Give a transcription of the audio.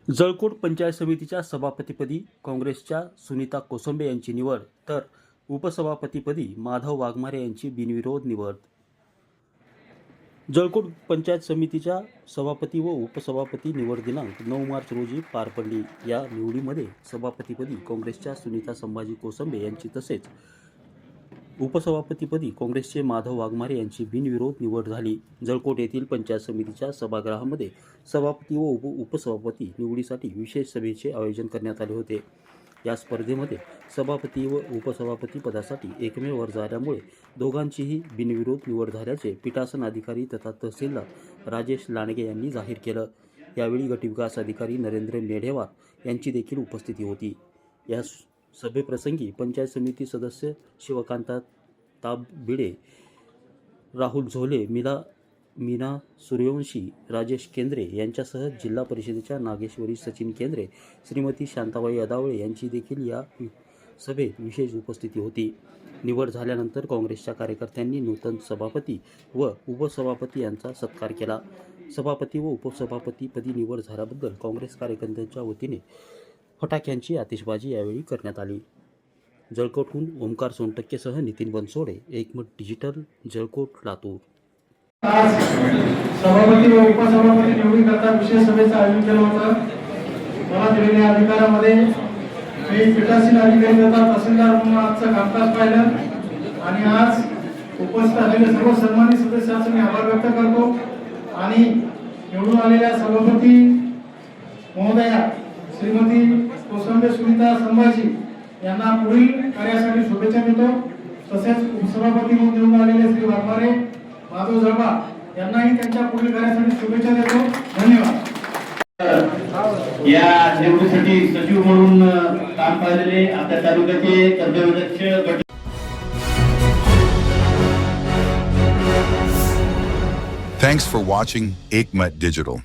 जळकोट पंचायत समितीच्या सभापतीपदी काँग्रेसच्या सुनीता कोसंबे यांची निवड, तर उपसभापतीपदी माधव वाघमारे यांची बिनविरोध निवड. जळकोट पंचायत समितीच्या सभापती व उपसभापती निवड दिनांक 9 मार्च रोजी पार पडली. या निवडीमध्ये सभापतीपदी काँग्रेसच्या सुनीता संभाजी कोसंबे यांची तसेच उपसभापतीपदी काँग्रेसचे माधव वाघमारे यांची बिनविरोध निवड झाली. जळकोट येथील पंचायत समितीच्या सभागृहामध्ये सभापती व उपसभापती निवडीसाठी विशेष सभेचे आयोजन करण्यात आले होते. या स्पर्धेमध्ये सभापती व उपसभापती पदासाठी एकमेव अर्ज आल्यामुळे दोघांचीही बिनविरोध निवड झाल्याचे पीठासन अधिकारी तथा तहसीलदार राजेश लांडगे यांनी जाहीर केलं. यावेळी गटविकास अधिकारी नरेंद्र मेढेवार यांची देखील उपस्थिती होती. या सभेप्रसंगी पंचायत समिती सदस्य शिवकांता ताबबिडे, राहुल झोले, मीना सूर्यवंशी, राजेश केंद्रे यांच्यासह जिल्हा परिषदेच्या नागेश्वरी सचिन केंद्रे, श्रीमती शांताबाई अदावळे यांची देखील या सभेत विशेष उपस्थिती होती. निवड झाल्यानंतर काँग्रेसच्या कार्यकर्त्यांनी नूतन सभापती व उपसभापती यांचा सत्कार केला. सभापती व उपसभापतीपदी निवड झाल्याबद्दल काँग्रेस कार्यकर्त्यांच्या वतीने फटाक्यांची आतिषबाजी यावेळी करण्यात आली. जळकोटहून ओमकार सोनटक्केसह नितीन बनसोडे, एकमत डिजिटल, जळकोट, लातूर. आज सभापती व उपसभापती निवडीकरता विशेष सभेचं आयोजन केलं होतं. मला दिलेल्या अधिकारामध्ये मी पीठासीन अधिकारी तथा तहसीलदार म्हणून आजचं कामकाज पाहिलं आणि आज उपस्थित असलेल्या सर्व सन्मानित सदस्यांचे मी आभार व्यक्त करतो आणि निवडून आलेल्या सभापती महोदया श्रीमती कोसंबे सुनीता संभाजी यांना पुढील कार्यासाठी शुभेच्छा देतो. तसेच उपसभापती म्हणून निवडून आलेले श्री वाघमारे, माधव जळबा यांनाही त्यांच्या पुढील कार्यासाठी शुभेच्छा देतो. धन्यवाद. या निवडीसाठी सचिव म्हणून काम पाहिलेले आपल्या तालुक्याचे कर्तव्यदक्ष Thanks for watching Ekmat Digital.